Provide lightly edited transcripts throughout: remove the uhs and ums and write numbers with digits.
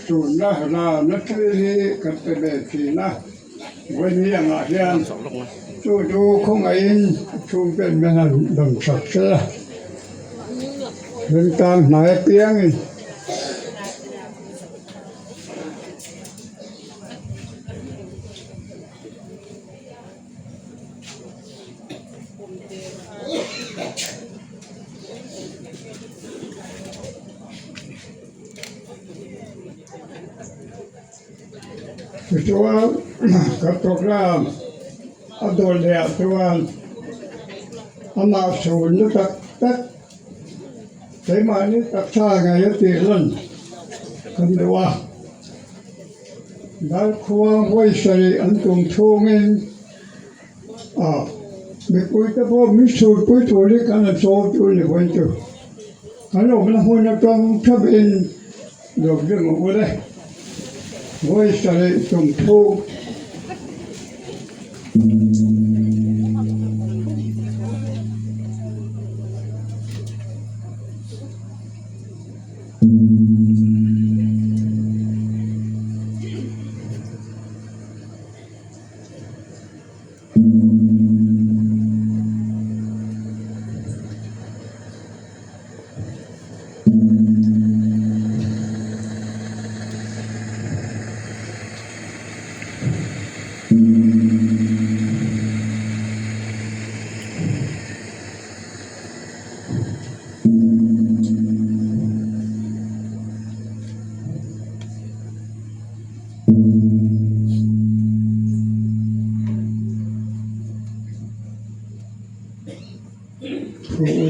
สูนนะรานัทลีกันเตเบทีนะวันนี้อย่างไรจู่ดูคงไอ้ชูเป็นแม่นันดังสักเสียเรื่องการไหนเปียงตัวกับตัวกลางอันโดนเดียตัวอันมาสูนนี่ตักใช้มานี่ตักชาไงตีลันกันดูว่าดัลควงไว้ใส่อันตรงช่วงนี้ไม่คุยแต่พอมิสูดคุยตัวนี้กันโซ่ตัวนี้ไว้ตัวอันนั้นมันหัวนักต้องทับอินดอกเรื่องของอะไรไว้ใส่ตรงช่วง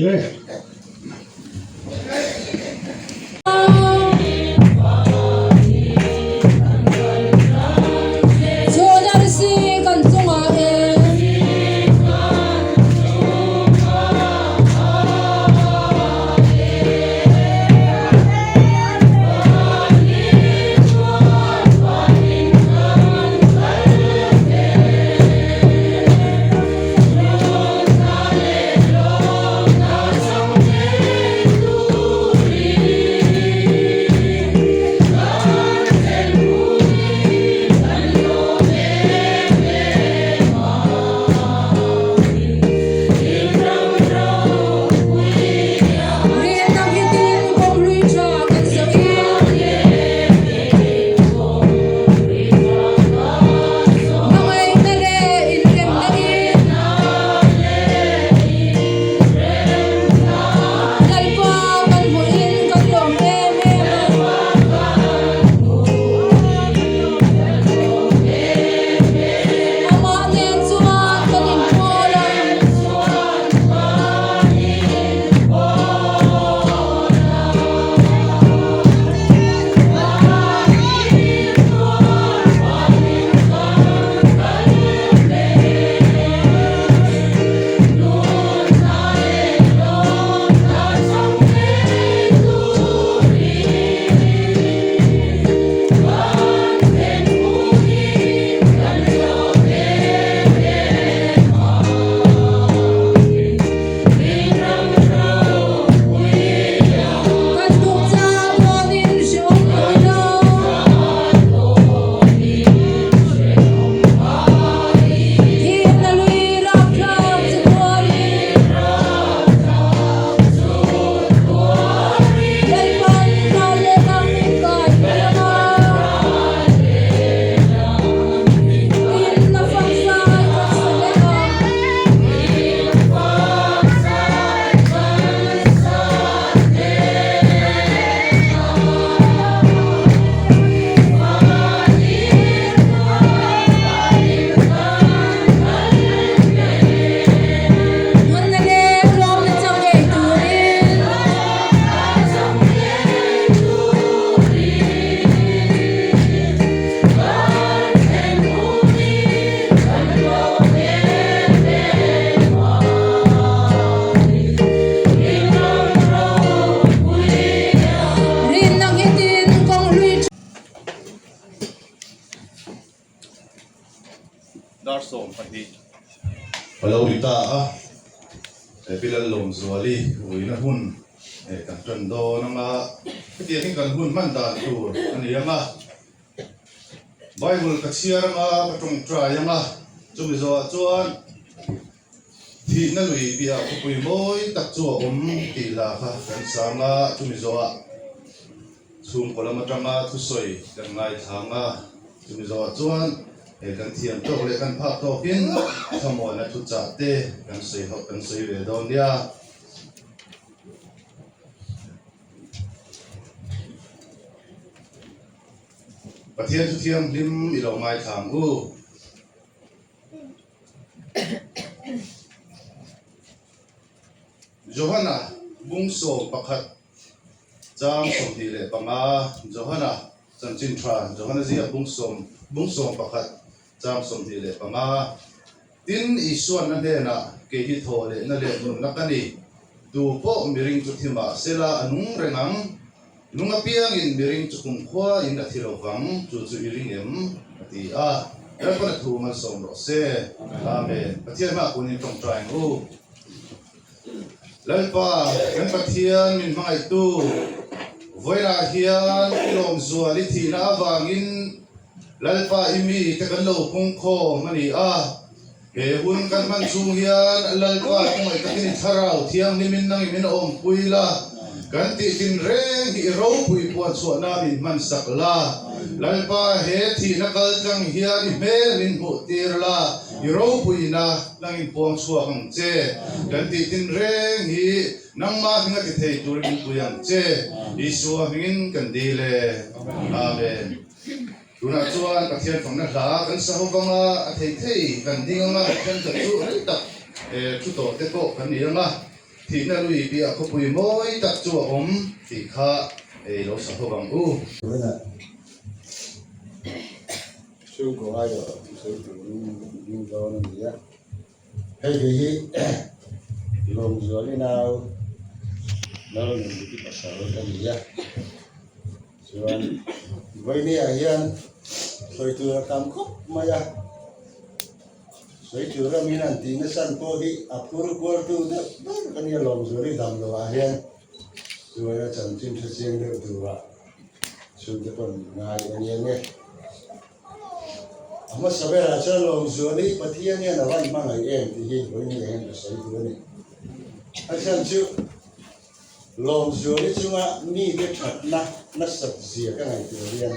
เลยDarsom pati. Walau kita pilal lom zuali, uwi na hun, kan tuan do nang dia ni kan hun man dan tu ani yanga Bible ka chiar ma ka tong tra yanga chumi zo chuan thi na lui bia ko pui moi tak chu ti la kha kan sanga chumi zo a sum kolama tanga thu soi kan ngai thanga chumi zo chuan kan thiam to le kan pha to hin thamo na thu cha te kan sei ve don dia Pathian thu thiam lim i lo mai tham u Johanna bungso pakhat chang som ti le panga Johanna chanchin thra Johanna zia bungso pakhat chang som ti le panga tin isuan na de na ke hi tho le na le nun nakani tu po miring chu thima sela anung rengang nunga piang in miring chu kum khwa in athilo wang chu iring em ati a Dapat tu masong rose, amen. Patian mak kuning tong trying u. Lalpa, kan patian min mga itu, voira hian ilom zualiti na abangin. Lalpa imi tekanlo kungko mani a. Hun kan man hian lalpa kung ay kakinit haraw tiang nimin nang iminaom puila. Ganti tinreng iraw pui puan suwa namin man sakla. Lalpa heti nakal kang hiyan imel min putirla. Iraw pui na langin puang suwa kang che. Ganti tinreng hi nang mahingat itay turin puyang che. Isuwa hingin kandile. Amen. Tuna chuan pathian pang na la kan sa hubanga at hey kandinga nga kan katu alita tuto tepo kaniya nga thì na lui bị ako pui moi tak chu thì kha lo sa ho bang u su ko ai rồi su như đó là gì á hay gì lòng gió đi nào nó là những cái pasal cái gì á soan với ni ayan soi tu kam khop maya soi tu ra minan tinggal san po hi apur kuar tu dah kan ya long gió đi dam lo ayan soalnya cantik sesiang dia tu lah su depan ngai ani ni Amma sabera cha long zoli pathian ya na vai mangai em ti hi loi ni em sai tu ni asan chu long zoli chunga ni de that na sat zia ka ngai tu rian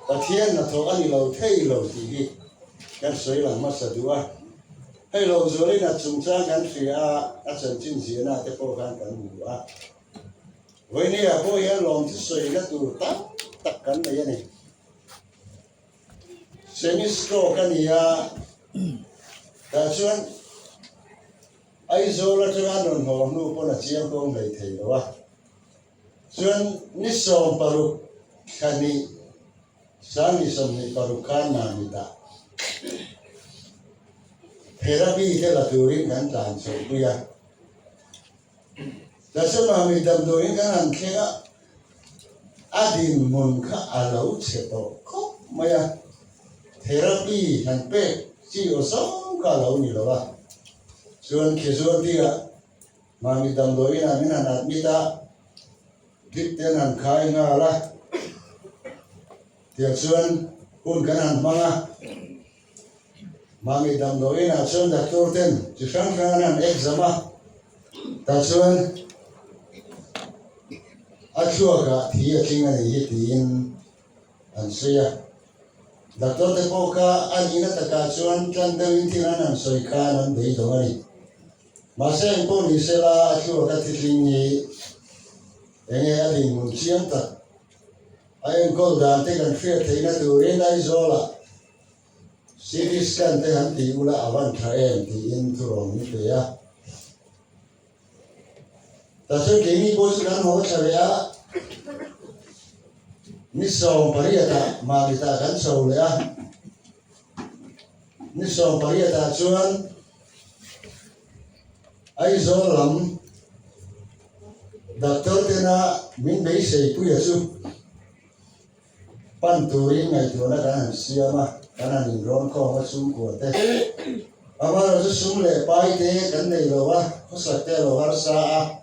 pathian na tho ani lo thei lo ti hi kan sai la ma sa dua hei long zoli na chung cha kan sia a chan chin zia na te po kan mu a voi ni a po ya long ti sai na tu tak kan na ya ni Semisco kania, tajuan, aizola jangan non honu pun aciam kong lei thei lawa. Juan nisom paru kani, sami somni paru kana mida. Terapi itu lah turin kan tan so kuya. Tajuan kami dam turin kan angkega adin munka alau ceto kok maya. Terapi sampai si osong kalau ni lah, suan kesuan dia, mami damdoi na mina nat mita, kita nan kai ngalah, tiap suan pun kanan manga, mami damdoi na suan doktor ten, jusang kanan exama, tak suan, acuaga dia tinggal di hitin, ansia. Doktor tepoka anina takacuan kan dawin tiranan soy kanan dei dongari. Masa yang pun disela aku katilingi enge ading munciam tak. Ayam kau dante kan fair tina turin ay zola. Siris kan te hanti ula awan traem di inturong itu ya. Tasuk kini bos kan mau cari Nisong pariata magita kan saulya. Nisong pariata cuan ai zolam doktor tena min bei sei pu yasu panturi ngai tu na kan siama kana ni ron ko ma sum ko te amara su sum le pai te kan nei lo wa ko sa te lo har sa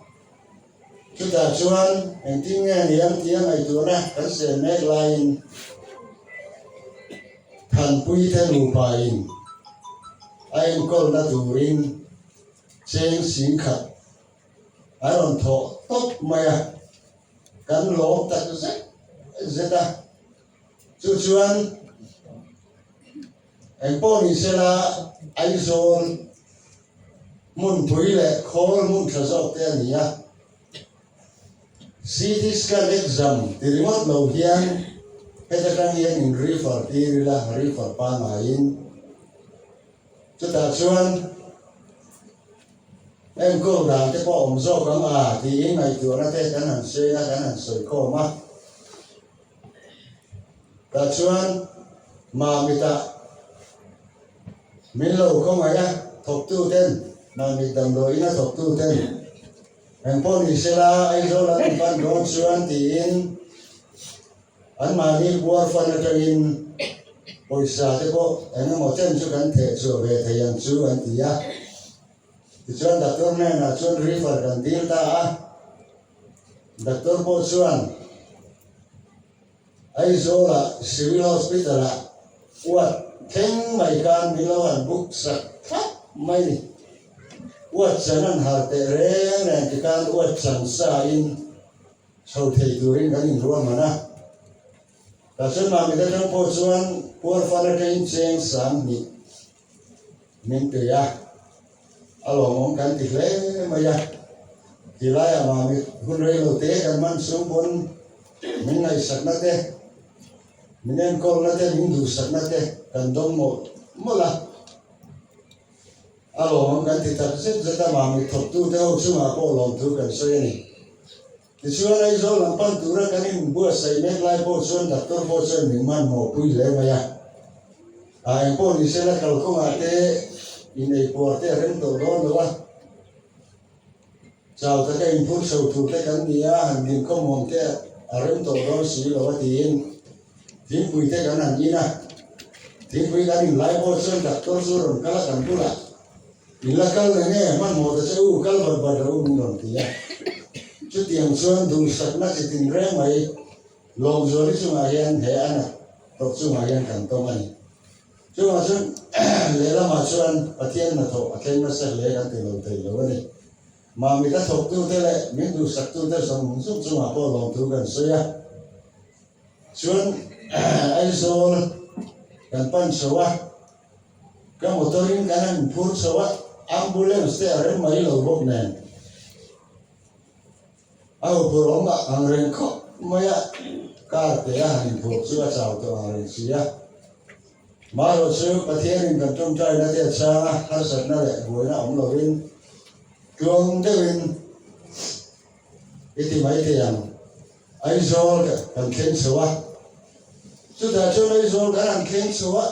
chú ta chuan anh tiếng nghe niệm tiếng ngày tuổi na cái xe mẹ line thành quy theo lù bài anh con đã turin trên xin khát anh còn thọ tốt mày cắn lỗ ta cứ rất ta chú chuan anh bỏ đi xe là anh rồi muốn bùi lệ khó muốn khởi dọc tên nhỉ CT scan exam thì remote lâu hiền hết tất cả hiền in refer thì là refer pa main chúng ta chuan em cô đàn cái bộ ông dâu cắm thì ngày tuổi nó thế cái hàng xe cái hàng sợi khô mà ta chuan mà người ta mình lâu không ai thọc tu tên mà mình tầm đối nó thọc tu tên em phong đi xe la anh rồi là anh phân đón chuan tiền anh mà đi qua phân cho in bồi xả thế bộ anh một chân chú gắn thể trở về thầy anh chú anh tí thì chuan đặt tôi này là chuan refer gần tiền ta đặt tôi bộ chuan anh rồi là civil hospital là what theng mai kan milawan book sa mai ni what sanan harte re ren ti kan what san sa in sau thei turin kan in ruam mana ta sen ma mi da kan po chuan por fana tein cheng sam ni min te ya alo mong kan ti le ma ya ti la ya ma mi hun re lo te kan man sum bon min nai sak na te minen kol na te min du sak na te kan dong mo la alo mong kan ti tak set zeta ma mi thop tu te ho chu ma ko lom tu kan so ni ti chuan ai zo lam pan tu ra kan in bua sai mek lai po chuan dak tor po chuan min man mo pui le ma ya ai po ni se la kal ko ma te in ei por te ren to don lo wa chào ta cái input sầu thủ te kan ni a han din ko mong te ren to don si lo wa tin tin pui te kan an ni na tin pui kan in lai po chuan dak tor su ron kala kan pula ila kal ne man mo ta cheu kal bar bar ro ni ron ti ya chu tiang chuan du sak na chi tin re mai long zo ri chu ma hian he ana to chu ma hian kan to ani chu ma chuan le la ma chuan pathian na tho athen na sa le kan ti lo te lo ni mà mi ta thục tu thế này miếng tu sạch tu thế xong giúp cho mà có lòng tu gần xưa ya chuan ai rồi gần pan số á cái motorin cái này phun số á ambulance thế ở đây mấy lầu bốc nè ao phun ông ạ hàng rèn khóc mấy á cả thế à hình phun chưa chào tôi hàng rèn xí á mà rồi xưa pathian gần trong trai nó thế sao hắn sạch nó lại buổi nó ông lầu in chuông thế in itu mai te yang ai zol kan khen sowa chu ta chu ai zol kan khen sowa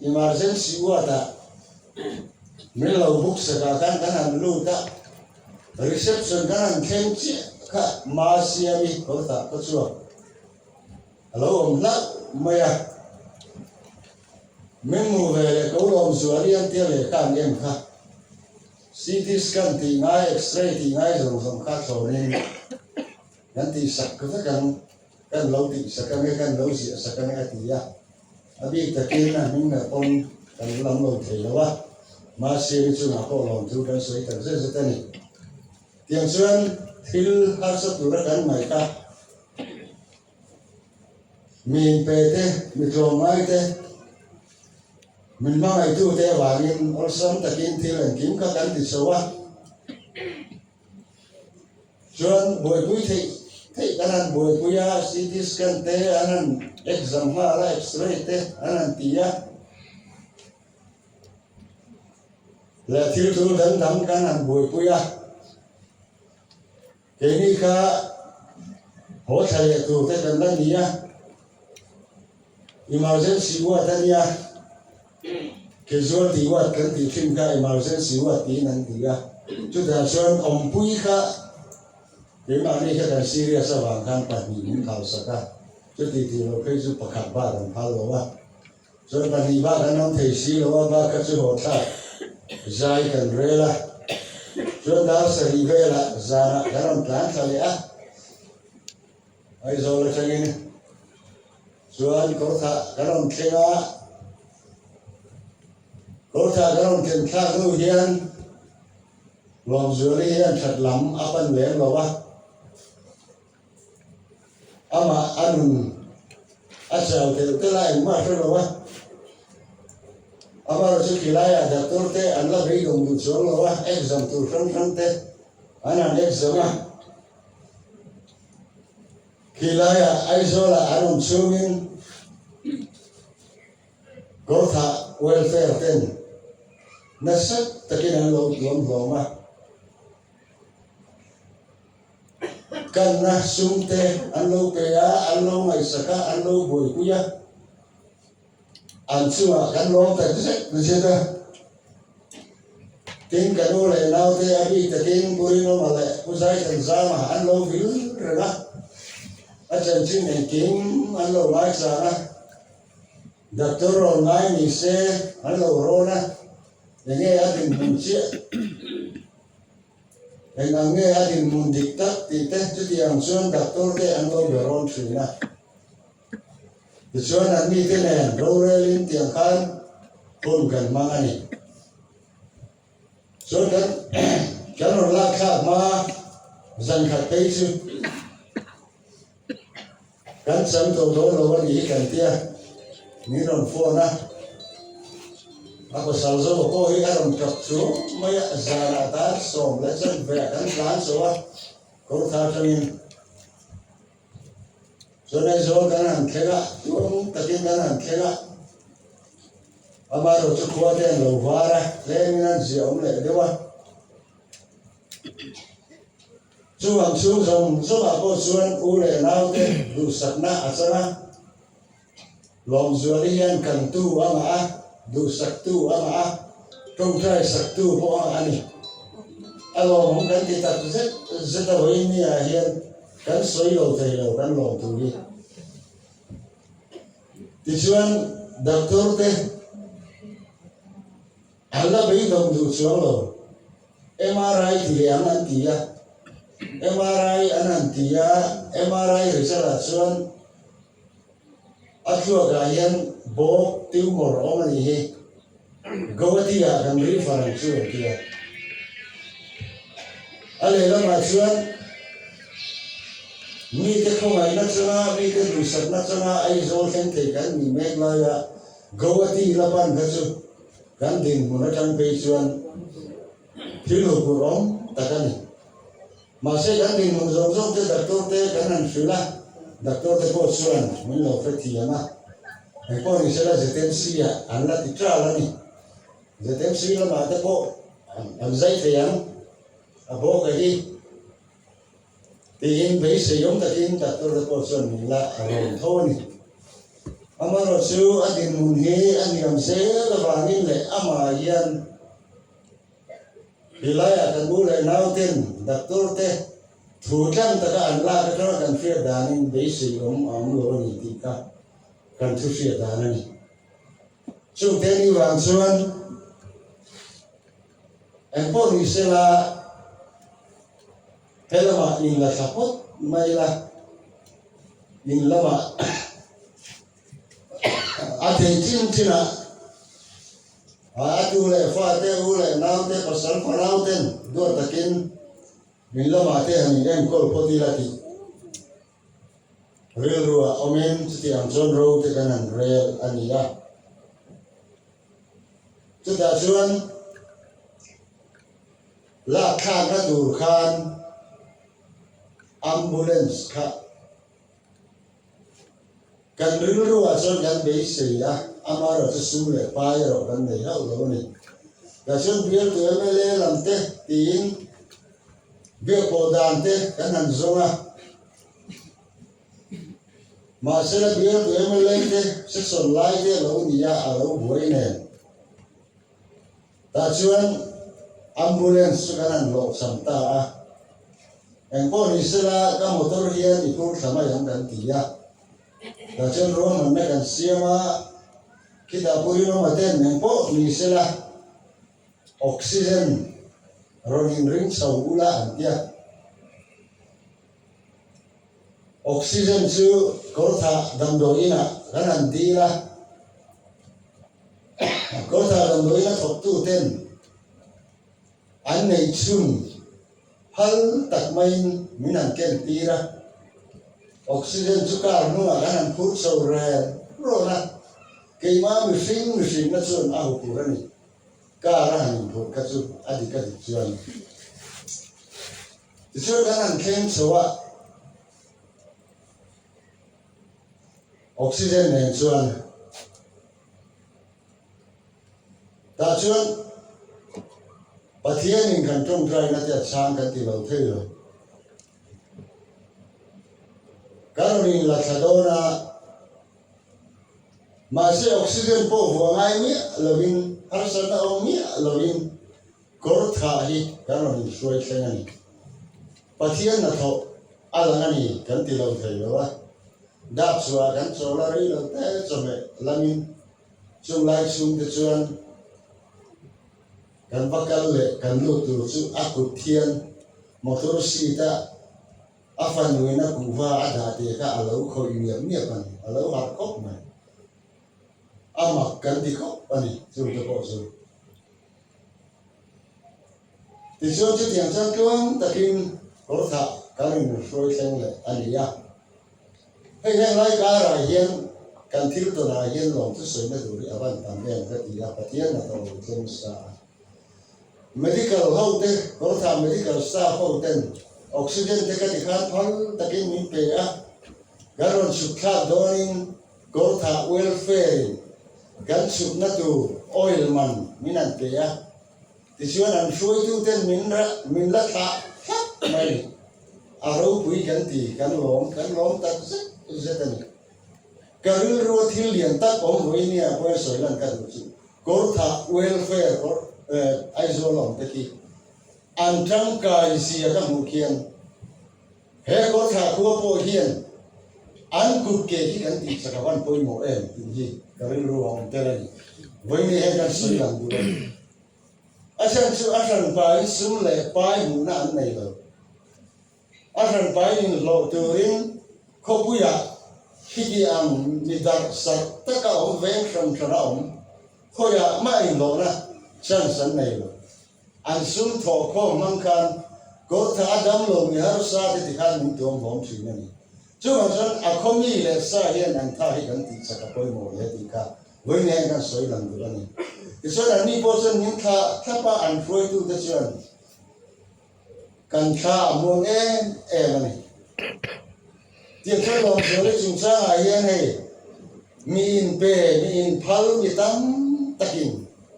emergency wa ta me lo book sa ka kan an lu ta reception kan khen chi ka ma siami ko ta ko chu alo om la maya memu ve ko lo zuari an te le kan em kha CT scan thì ngay X-ray thì ngay rồi khác rồi nên ngắn thì sạch có tất cả kan lâu thì sạch kan lâu gì sạch cái thì ya abi ta kia na mình là con kan làm lâu thì lâu mà xe chú nào có lòng thu kan soi tan rất rất này tiếng xuân thil har sắp tu ra kan mai ka mình pe te mình trồng mai te mình mang ai tu te và nên ở sống ta kinh thì là kiếm các anh thì xấu á chuan buổi cuối thì anh ăn buổi cuối á CT scan te anh ăn exam hoa là X-ray te anh ăn tia là thiếu tu đắng đắng anh ăn buổi cuối á cái này cả hỗ trợ tu te cần là nia emergency wa ta nia casualty wa kan ti thim ka emergency wa ti nan ti ga chu da chuan om pui kha ke ma ni kha kan serious wa kan pa ni min khau sa ka chu ti ti lo kai chu pakhat ba dan pha lo wa chuan pa ni ba kan nom thei si lo wa ba ka chu ho tha zai kan re la chuan dal sari vela zana garam tlan thale a ai zo la changin chuan ko tha garam thenga ko tha garam then thla nu hian lom zuri hian that lam apan ve lawa ama anun asal te lai ma thro lawa ama ro chu kilaya da torte anla bei dong du chol lawa exam tu sang te anan exam a kilaya aizola anun chumin gotha welfare ten nasak takin an lo lom kan na sumte an lo peya an lo ngai saka an lo boy kuya an chua kan lo ta se ta tin kan lo le nau te abi ta tin puri no male uzai kan zama an lo vil rena a chan chin en king an lo lai sa na doctor online ni se an lo rona nge adin munchi nge adin mundikta ti te ti ang chuan doctor te an lo beron thrina ti chuan an mi te nen ro relin tiang khan pun kan mangani so kan ro la kha ma zan khat te chu kan sam to do lo ni kan tia ni ron fo na ako salzo ko hi aron kapchu maya zara ta som lesson ve kan plan so ko tha tangin so nei zo kan an khega yung takin kan an khega amaro chu ko den lo wara le minan ziom le dewa chu am chu zong so ba ko chuan u le nau te du sakna asana lom zualian kan tu ama a du saktu ama a trong trai saktu po ani alo mong kan ti tak zeta hoi ni a hian kan soi lo thei lo kan lo tu ni ti chuan doctor te hala bei dong du chuan lo MRI ti ang an ti ya MRI anan ti ya MRI result chuan athua ga hian bo tumor omani he gowatia kan referral chu kia ale la ma chuan mi te khongai na chana mi te rusak na chana ai zol khen te kan mi mek la ya gowati la pan ka chu kan din mun atang pe chuan thilo burom takani ma se kan din mun zong zong te doctor te kan an shula doctor te ko chuan mun lo feti ama ko ni sela zetem sia anla ti tra la ni zetem sia la ma te ko an zai te yang abo ka hi ti in bei se yong ta tin ta to ko son ni la ron tho ni amaro chu adin mun he aniam se la ba ni le ama yan hilaya kan bu le nau ten doctor te thu kan ta ka an la ka kan fe danin bei se yong am lo ni ti ka kan thu sia danani chu te ni wang chuan en po ni se la helama in la sapot mai la in lama ate chin china a tu le fa te u le nau te pasal fa nau ten do takin in lama te han em kol poti la ti real rua omen ti am zon ro te kanan real ania tu da chuan la kha ka dur khan ambulance kha kan real rua chuan kan be se ya amaro chu su le pai ro kan nei ha lo ni da chuan bial tu mle lam te tin be po dan te kanan zonga mà sẽ là biết tụi em lên thế sẽ sồn lại thế lâu đi à lâu buổi này ta chuyên ambulance cái này lộ sắm ta em có đi sẽ là các motor hiện thì cũng sama yang dan dia ta chuyên rồi mình mới cần xem mà kita puri nó mà tên em có đi sẽ là oxygen ronin ring sau ula antia oxygen chu kortha damdoina kanan dila kortha damdoina thok tu ten an nei chun hal tak main minan ken tira oxygen chu kar nu kanan phut so re rona keima mi sing na chun a hu purani kara han phut ka chu adika di chuan chu kanan kem sowa oxygen nen chuan ta chuan pathian in kan tong trai na tia chang kan ti lo thei lo karonin la thadona ma se oxygen po huangai mi lovin harsana o mi lovin kor tha hi karonin suai thengani pathian na tho alangani kan ti lo thei lo wa đáp xóa gắn số là đấy là thế cho mẹ là mình chung lại chung để chuan gắn bắt căn lệ gắn lụt từ chung ác của thiên một số sĩ ta áp phần người nó cũng va đã để cả lâu khôi nghiệm nghiệp này lâu hạt cốc này mặc gắn đi cốc này chung để bỏ rồi thì chuan chút tiền chân chuan ta kim có thà cái mình rồi xem lại anh ấy hay lai cả ra hiền can thiếu tu na hiền lòng tu soi na duri avan tam ben ka ti ya patien na to chen sa medical how te ko tha medical staff how ten oxygen te ka ti khan phal takin min pe a garon sukha doing ko tha welfare gan suk na tu oil man minan pe a ti chuan an soi tu ten min la tha mai aro pui kan ti kan lom tak zetani karil ro thil lian tak om roi nia po soi lan ka du chu kortha welfare or aizolom taki antang kai sia ka mu khian he kortha khu po hian an kut ke ki kan ti sakawan poi mo em ti hi karil ro om terani voi ni he kan soi lan du asan pai sum le pai mu na an nei lo asan pai in lo turin khopuya khi ang midar sat taka om veng from traum khoya mai lo na san san nei lo an sum tho kho mang kan ko tha adam lo mi har sa ti khan mi tom bom chi na ni chu ma san a khomi le sa hian an tha hi kan ti saka poi mo le ti ka voi ne kan soi lang du ni ti so na ni po san nin tha thapa an froi tu te chuan kan tha mo em ni tiền chơi lòng rồi chúng ta ai hiện hay min bè min phal mi tam takin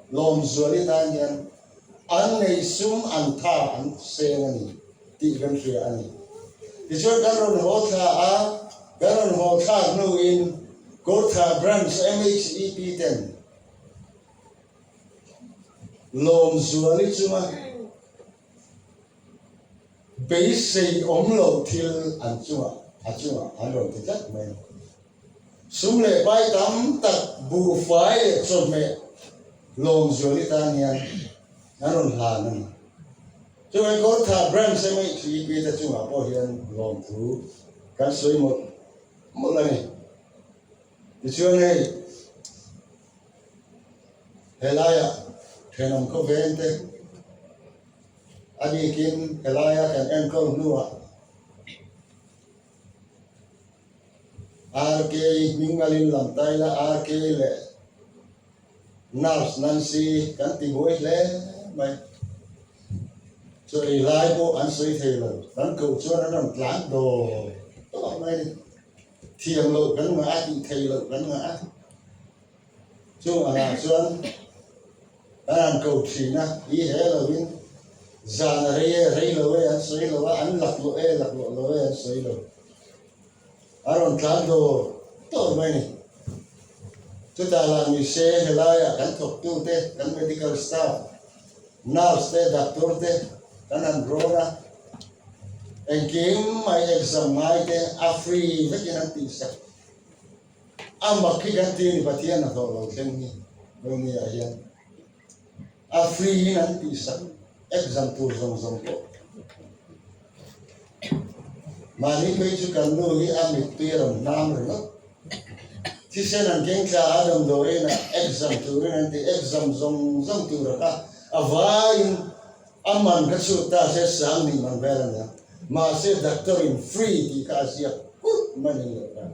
lòng rồi ta hiện anh này sum anh tha anh xe này ti gần xe anh thì chơi cái rồi họ tha cái rồi họ tha no in go tha branch MHEP 10 lòng rồi chúng ta base omlo til anh chúng achua alo te tak me sumle pai tam tak bu fai so me long zoli tanian naron la nan cho ai có tha brand se mai chi bi ta chu po hian long thu kan soi một lần này thì chưa này helaya thenom ko vente ani kin helaya kan en ko nuwa RK mingalin lam tay la RK le nurse Nancy kan ti boy le mai so i lai po an soi thei lo kan ko chuan an tlang do to mai thiam lo kan ma ti thei lo kan ma chu ana chuan an ko thi na i he lo win zan re lo we an soi lo an lak lo we an soi lo aron tando to mai ni chúng ta làm như xe hay là cán thục tu te cán medical staff nurse te doctor te cán ăn rora anh kiếm mai exam mai te free với cái năng tiền sắc mặc cái cái tiền bát tiền là thôi rồi xem ni đâu ni à hiền free năng tiền sắc example zong ko mani koi chu kan no hi amit piram nam re no ti sen an geng ka adam do ena exam tu ren ti exam zong tu ra ka avain aman ka chu ta se sang ni man veran ya ma se doctor in free ki ka sia mani ra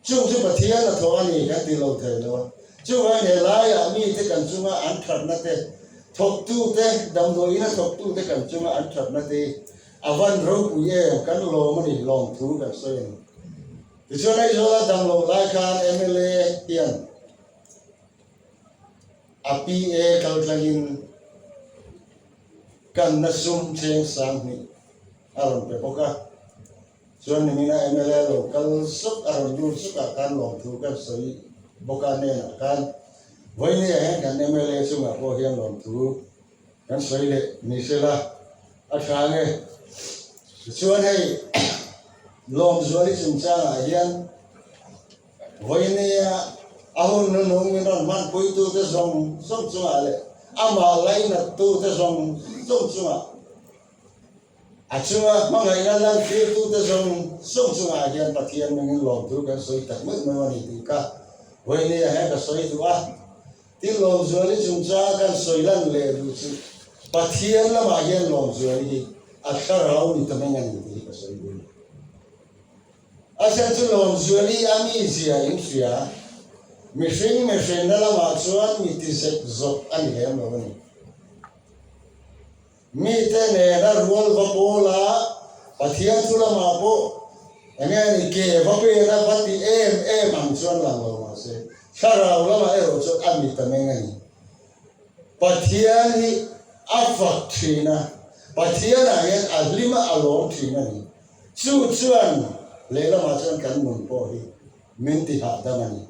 chu pathian la tho ani ka ti lo thai lo chu wa ne la ya mi te kan chu ma an that na te thok tu te dam do ina thok tu te kan chu ma an that na te avan ro pu ye kan lo mani long thu ka so yen ti chu nai zo la dam lo lai khan MLA tian api e kal tlangin kan na sum cheng sang ni aron pe poka chuan ni na MLA local suk aron dur suk a kan long thu kan soi boka ne na kan voi ne he kan MLA chu ma po hian long thu kan soi le ni se la a thang e chuan hei lom zuali chung chang a hian voi ne a hun no no min ron man pui tu te song chu a le ama lai na tu te song chu a achunga mangai na lan ti tu te song chunga hian pathian mengin lom tu kan soi tak mai mai ni ti ka voi ne he ka soi tu a ti lom zuali chung cha kan soi lan le du chu pathian la ma hian lom zuali a tharau ni ta mengan ni ka soi du asan chu lom zuali ami zia in sia mishing na la ma chuan mi ti sek zok ani hem lo ni mi te ne na rual va pola pathian chu la ma po ane ni ke va pe na pati em ang chuan la lo ma se tharau la ma ero chu ami ta mengan ni pathian hi afak thina pathian a hian a lima along thina ni chuan lela ma chuan kan mun po hi min ti ha da mani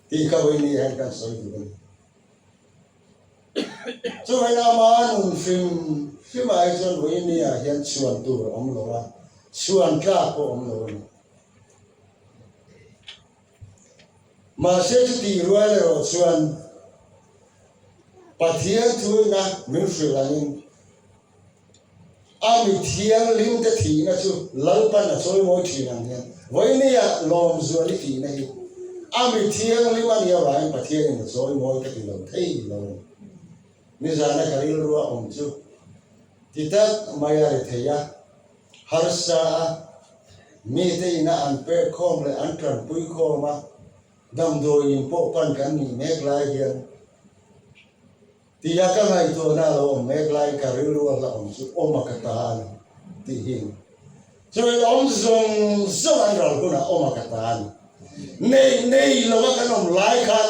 ti ka voi ni han kan soi du ni chu vai na ma nun phim ai chuan voi ni a hian chuan tu om lo a chuan ka ko om lo ni ma se ti rual ro chuan pathian thu na min fri langin ami thiang lim te thi na chu lalpan na choi moi thi nang hian voi ni a lom zuali thi na hi ami thiang lim ani a rai pathian na choi moi te ti lo thei lo ni zana karil ruwa om chu titak maya re theya harsa mi te ina an pe khom le an tran pui khoma dam do in po pan kan ni mek lai hian tiya ka ngai to na lo mek lai karil ruwa la om chu oma ka ta ti hin choi om zong an ral ko na oma ka ta nei lo ka nom lai khan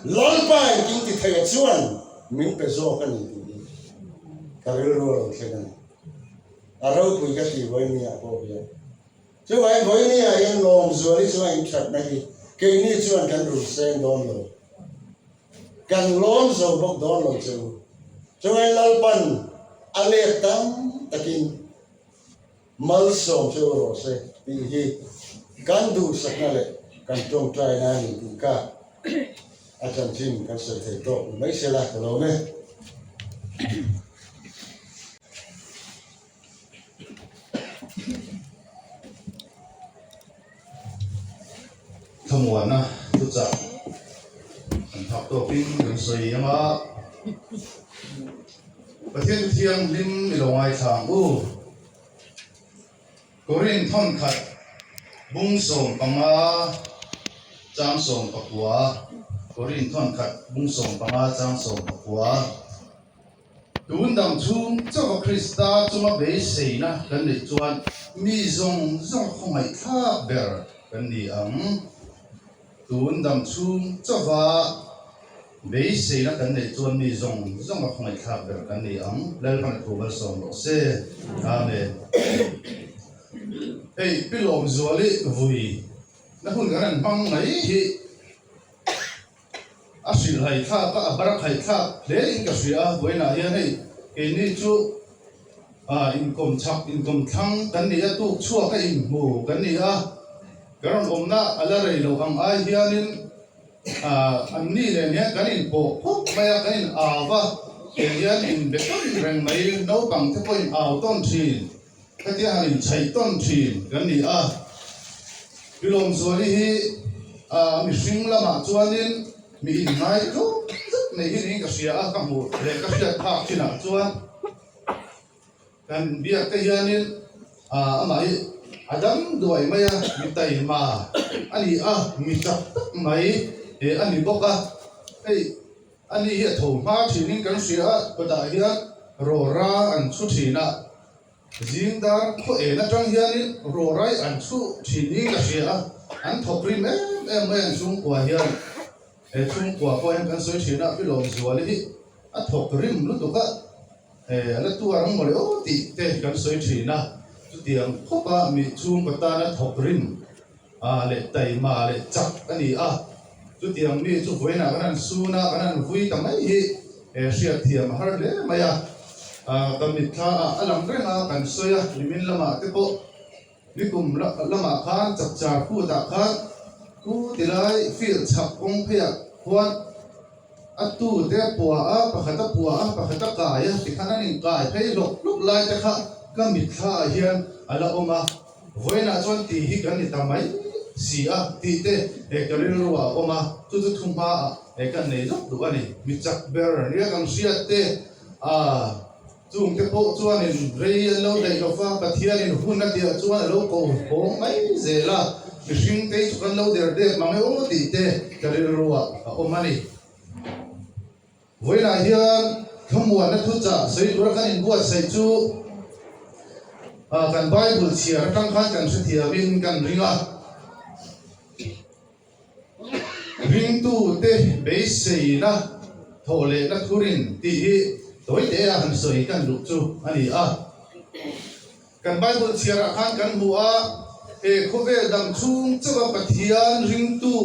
lol pa king ti thai chuan min pe zo ka ni ti karil ruwa lo thlen arau pui ka ti voi ni a ko ya chu vai voi ni a yan lom zuali chuan in that na hi ke ni chuan kan ru seng don lo kan lom zo bok don lo chu vai lalpan ale tam takin mal som chu ro se ti hi kan du sakna le kan tong trai na ni ti ka akan tin kan se the to mai se la lo ne thầm na tu cha anh học tổ pin gần soi mà pathian thiang lim mi lo ngai thang u korin thon khat bung som panga chang som pakwa korin thon khat bung som panga chang som pakwa tun dam chung cho Krista chuma be seina kan ni chuan mi zong khong ai tha ber kan ni ang tun dam chung cho wa be seina kan ni chuan mi zong khong ai tha ber kan ni ang lal kan thu bal som lo se amen ei pilom zuali vui na hun garan bang ngai hi asil hai tha ka barak hai tha le in ka sia boina ya nei ke ni chu income thang kan ni tu chua ka in mu kan ni a garan omna ala rei lo ang ai hianin an ni le ne kan in po maya kan in awa hian in beton reng mai no bang te point au ton thin ka ti han in chei ton thin kan ni a pilom zuali hi mi hring lama chuanin mi in mai to nei hi ring ka sia a ka mu le ka sia thak china chuan kan biak te hianin amai adam duai maya mi tai ma ani a mi chak mai ani boka ei ani hi tho ma thinin kan sia pada hian rora an chu thina jingdar kho e na tang hianin rorai an chu thini ka sia an thokrim em an chung kwa hian chung kwa ko em kan soi thina pilom zuali hi a thokrim lu to ka ala tu arang mole o ti te kan soi thina tiang khopa mi chung kata na thokrim le tai ma le chak ani a tu tiang mi chu voina kanan suna kanan vui tamai hi sia thiam har le maya kamit tha alam renga kan soya limin lama te po nikum lama khan chak cha ku ta khan ku tilai fil chak ong phya khuan atu te puwa a pakhata kaya tikhanin kai phei lok lai te kha kamit tha hian ala oma voina chon ti hi kan ni tamai sia ti te kalil ruwa oma tu thumpa kan nei lok du ani mi chak ber ni kan sia te chung te po chuan in rei lo dei lo fa pathian in hunna ti chuan lo ko mai zela mi hring te chu kan lo der de mang o ti te kalil ruwa oma ni voina hian khamwa na thu cha sei tura kan in buat sei chu kan Bible chia tang khan kan thia bin kan ringa ring tu te be sei na thole na thurin ti hi toi te a han soi kan lu chu ani a kan Bible chia khan kan bua khove dang chung chawa pathian ring tu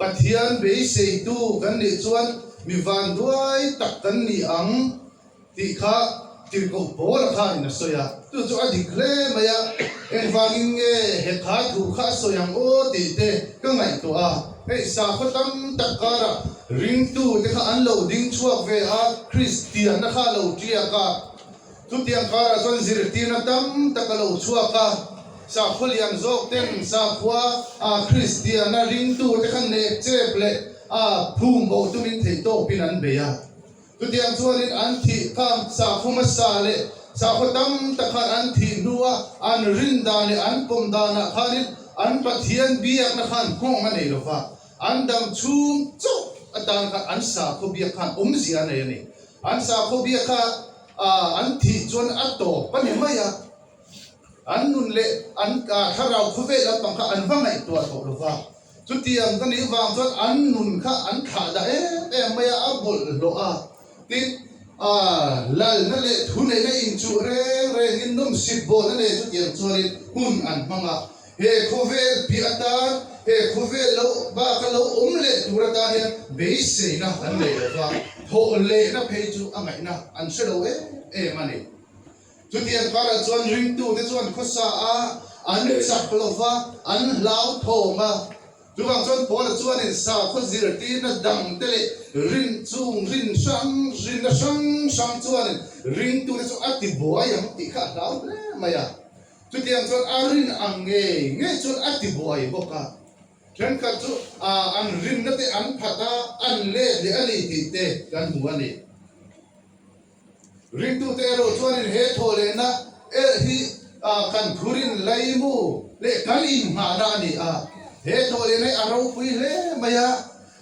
pathian be sei tu kan ni chuan mi van duai tak kan ni ang ti kha ti ko bol kha in soya tu chu a declare maya en wangin he kha thu kha soyang o ti te ka ngai to a ei sa khatam takara ring tu te kha an lo ding chuak ve a Christian na kha lo tia ka tu tiang kara chon zir ti na tam takalo chuak ka sa kholian zok ten sa khwa a Christian na ring tu te khan ne cheple phum bo tu min thei to pinan be ya tu tiang chuanin an thi kam sa khuma sa le sa khatam takhan an thi nuwa an rinda le an pomda na khanin an pathian biak na khan khong ma nei lo fa an dam chung chu atan khan an sa kho biak khan zia nei ni an sa kho biak kha an thi chon ato pani maya an nun le an tharau khuve la pang kha an wangai to lo fa chu tiang kan ni wang chon an nun kha an tha da maya a bol lo a tin lal na le thune na in chu re in nom sip bo na le chu tiang chori hun an manga he khove pi atan he khove lo ba ka lo le turata he be se na an le fa tho le na phe chu angai na an se lo mani chu tiang kara chuan ring tu te chuan khosa an chak lo fa an lau tho ma tu bang chuan pola chuan in sa kho zir ti na dang te le rin chung rin na sang chuan ring tu te chu ati boayam ti kha lau le maya tu tiang chuan arin ange chuan ati boai boka chen ka chu an rin na te an phata an le ani ti te kan huani ring tu te ro chuan in he thole na hi kan thurin laimu le kan in ma na ni he thole nei aro pui le maya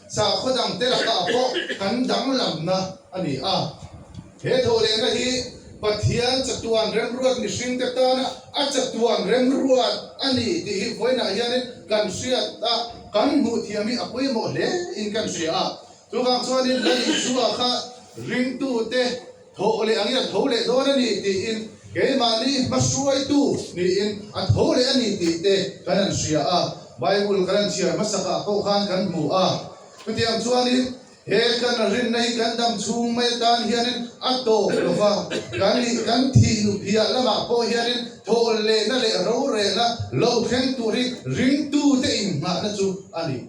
sa khodang te la ka po kan dang lam na ani he thole na hi pathian chatuan rem ruat ni sing te ta na chatuan rem ruat ani ti hi voina hian kan sia ta kan mu thiami apui mo le in kan sia tu gang chuan in lai suwa kha ring tu te thole angia thole do na ni ti in ke mani masuai tu ni in thole ani ti te kan sia Bible kan sia masaka ko khan kan mu kutiang chuan in he kan rin nei kan dam chung mai tan hianin ato lova kan thi nu phia lama po hianin thol le na le ro re na lo khen tu ri ring tu te in ma na chu ani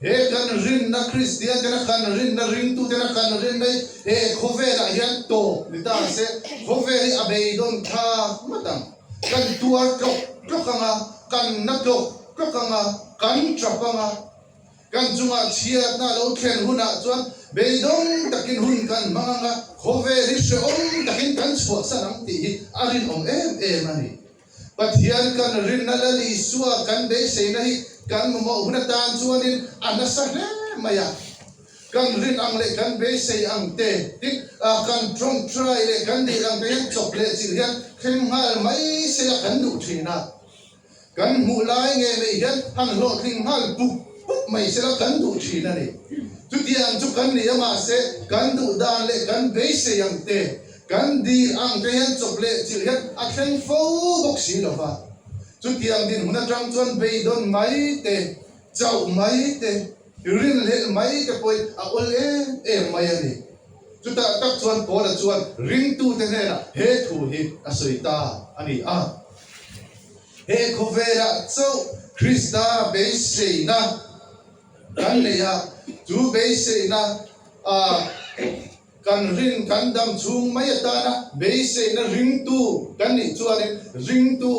he kan rin na Christian te na kan rin na ring tu te na kan rin dai he khovela hian to lita se khoveli abeidon kha matang kan tuar klok anga kan na klok anga kan trapanga kan chunga chia na lo thlen huna chuan beidon takin hun kan manga khoveli se takin kan chua sanang ti arin em ani pathian kan rin na lali suwa kan be sei nahi kan mo huna tan chuanin anasa he maya kan rin ang le kan be sei ang te tik kan trong try le kan di ang te chocolate silhian khem hal mai se la kan du thina kan mu lai nge me hian hang lo thing hal puk mai se la kan du thina ni tu tiang chu kan ni ama se kan du dan le kan be sei ang te kan di ang te hian chocolate silhian a khen fo bok si lo va chu tiang din huna tang chuan beidon mai te chau mai te rin le mai te poi a ol mai ani chu ta tak chuan pola chuan ring tu te na he thu hi a soita ani a he khovera chau Krista be seina kan le ya chu be seina kan rin kan dam chung mai ta na be seina ring tu kan ni chuan ring tu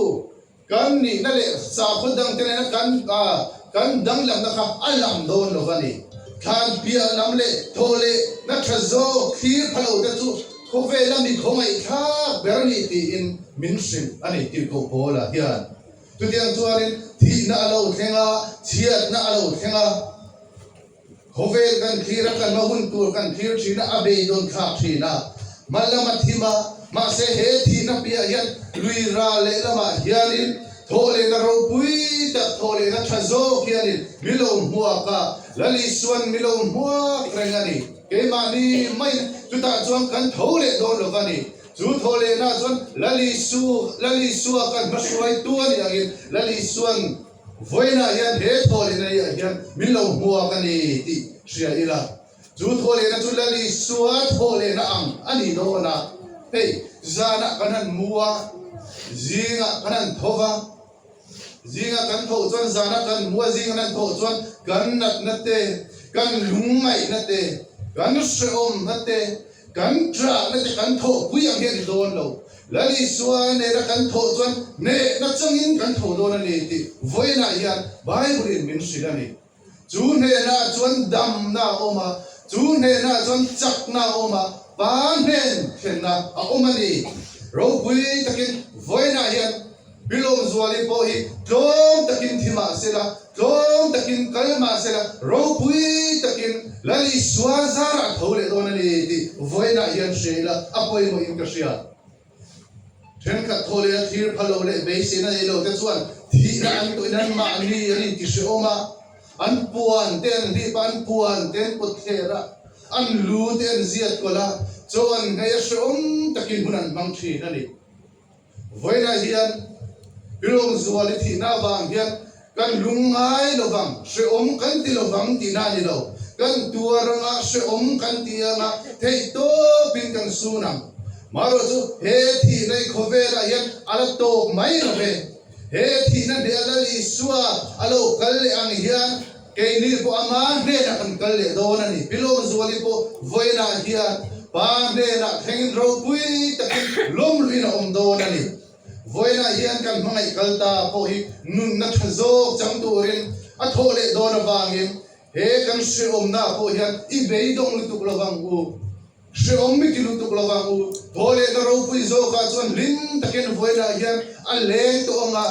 kan ni na le sa khodang te na kan dang lam na kha alam don lo gani kan pia lam le thole na thazo khir phalo da chu khove lam ni khomai kha berni ti in minsim ani ti ko bola hian tu tiang chuanin thi na alo thenga chiat na alo thenga khove kan khira kan mahun tur kan khir thina abe don kha thina malama thima ma se he thi na pia hian lui ra le lama hianin thole na ro pui ta thole na thazo hianin milom huwa ka lali suan milom huwa krengani ke mani mai tu ta chuan kan thole don lo kani chu thole na chuan lali su kan masuai tu ani agin lali suan voina hian he thole na hian milom huwa kani ti sia ila chu thole na chu lali suwa thole na ang ani do na hey zana kanan muwa zinga kanan thova zinga kan tho chuan zana kan muwa zinga nan tho chuan kan nat nate kan lungmai nate kan seom nate kan tra nate kan tho puyang he don lo lali suan ne kan tho chuan ne na changin kan tho don ani ti voina hian bible in min silani chu ne na chuan dam na oma chu ne na chuan chak na oma pa nen khen na a omani ro pui takin voina hian bilom zuali po hi tlom takin thima sela tlom takin kalma sela ro pui takin lali swazara thole don ani ti voina hian shela apoi mo in kasia then ka thole thir phalo le be sina le lo te chuan thi na an to inan ma ni ani ti shoma an puan ten ri pan puan ten puthera an lu ten ziat kola chuan ngai shom takin hunan mang thi ani voina hian bilong zuali thi na wang hian kan lungai lovang se kan ti lovang ti na ni lo kan tuaranga se kan ti anga thei to pin kan sunam maro chu he thi nei khovela hian ala to mai no be he thi na de ala li suwa alo kal ang hian ke ni po ama ne na kan kal le do na ni bilong zuali po voina hian pa ne na thengin ro pui takin lom luina do na ni voina hian kan mangai kalta po hi nun na thazo chang turin a thole do na wangin he kan se na po hian I beidong lutuk lawang u se mi ki lutuk lawang u thole na ro pui zo ka chuan lin takin voina hian a leng to anga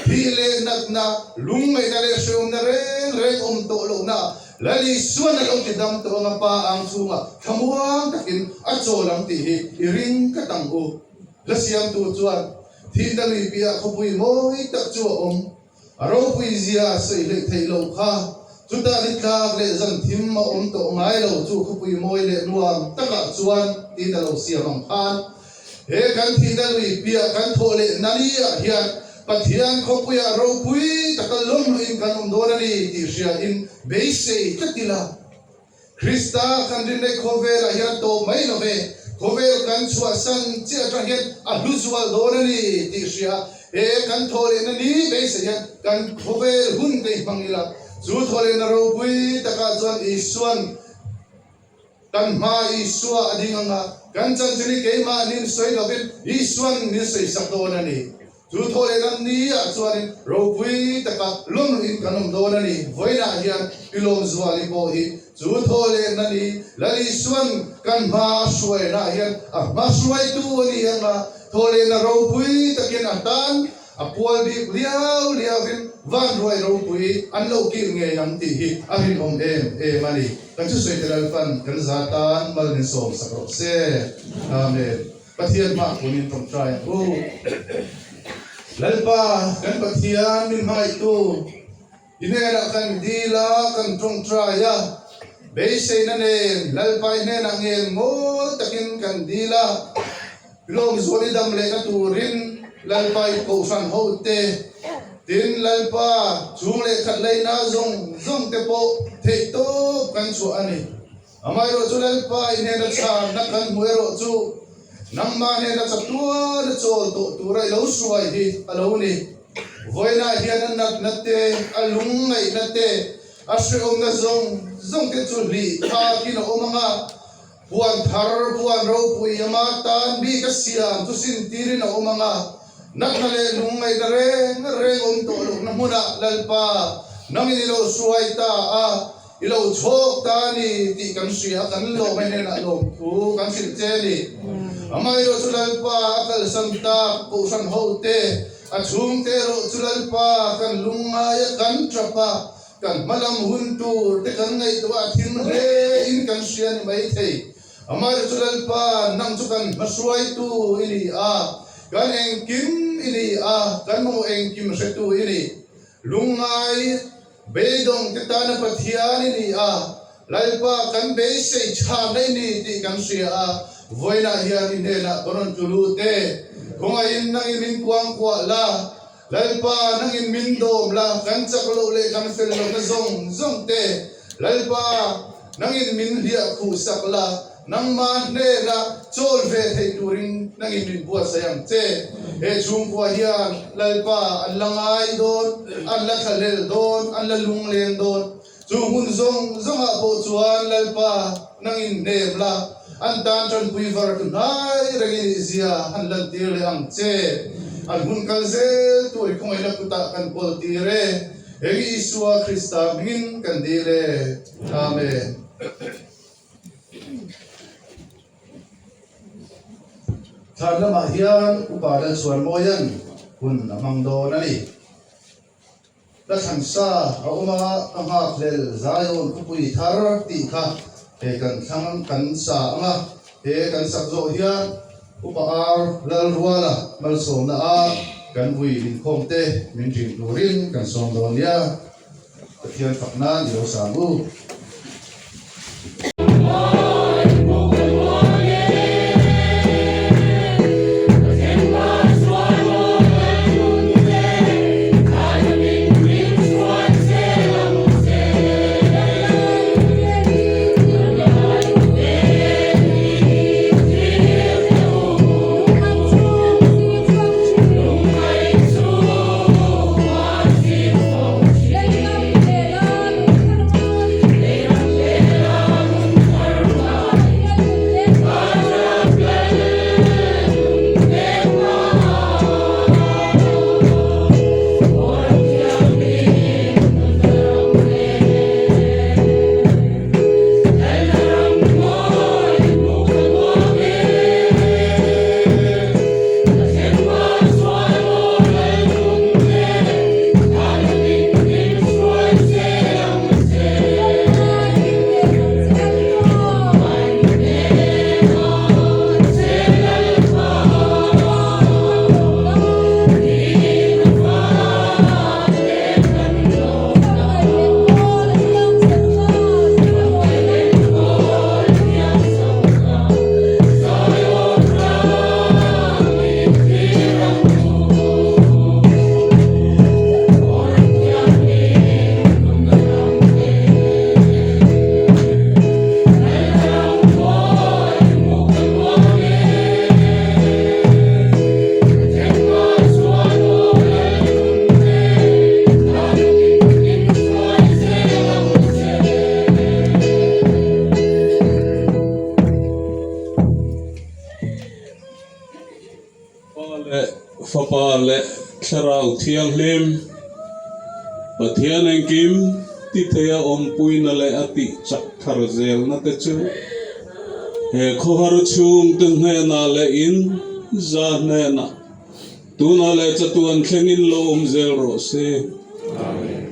hi le nat na lungai na le se na reng to lo na lali suan na lo ti dam to anga pa ang chunga thamuang takin a cholam ti hi iring katang u lasiam tu chuan thi dali pia khopui moi tak chu aro pui zia sei le thei lo kha chuta ni tlak le zan thim ma to ngai lo chu khopui moi le nuam taka chuan ti da lo siam khan he kan thi dali pia kan thole nani a hian pathian khopui aro pui takalom in kan do na ni ti sia in be sei tatila Krista kan din nei khovela hian to mai no ve khovel kan chua san che atang hian a luzual donani ti sia e kan thole na ni be se hian kan khovel hun te mangila chu thole na ro pui taka chuan isuan kan ma isua adinganga kan chan chini keima nin soi lovin isuan nin soi sakdona ni chu thole nan ni a chuan ro pui taka lum in kanom dona ni voina hian ilom zuali po hi chu thole na ni lali suan kan ma suai na hian a ma suai tu ni anga thole na ro pui takin atan apual di liavin van roi ro pui an lo ki nge yang ti hi a hin om mani kan chu soi teral fan kan zatan mal ni som sakro se amen pathian ma kunin tong try lalpa kan pathian min mai tu inera kan dila kan tong try ya beisay na nen lalpa inen ang ngel mo takin kan dila bilong zoni damle ka turin lalpa ko san hote tin lalpa chungle khatlay na zong te po te to kan su ani amay ro chu lalpa inen na sa nakan muero chu nang mane na sa tua na chol to turay lo suai hi alo ni voina hian an natte alungay natte asre om na zong te chu li ka kino omanga buan thar buan ro pui amatan bi kasiam tu sin tirin na omanga nakale lungay na reng om to luk na muna lalpa nang inilo suay ta ilo chok ta ni ti kan siya kan lo may na lo ku kan silteli amay ro lalpa akal santa ku san hote at sumte ro lalpa kan lungay kan trapa kan malam huntur te kan ngai tua thin re in kan siya ni mai thei amay ro lalpa nang chukan masuai tu ini kan engkim ini kan mo engkim setu ini lungay bedong kitana pathian ini lalpa kan beisay chanay ni ti kan siya voina hiyan hindi na koron tulute kung ayin nang imin kuang la lalpa nang imin dom la kan saklo ule kan fello na zong te lalpa nang imin liya kusakla nang manne na cholve te turing nang imin buat sayang te chung kwa hiyan lalpa an langay don an lakalel don an lalunglen don chungun zong po chuan lalpa nang inem la an tan tran puivar tunay ragin izia an lantir le ang che an hun kalzel tu kung ila kuta kan pol tire egi iswa Krista ngin kandile amen. Karena mahian upada suan moyan hun amang do nani dasansa auma angak lel zayon kupui thar ti kha kan sang kan sa anga kan sakzo hian upaar lal ruala malsom na kan wi din khomte min jing turin kan som don ya pathian fakna dio samu le tharau thiang hlim pathian ang kim ti thea om pui na le ati chak thar zel na te chu he kho har chung tung he na le in za ne na tu na le chatuan thlengin lo zel ro se amen.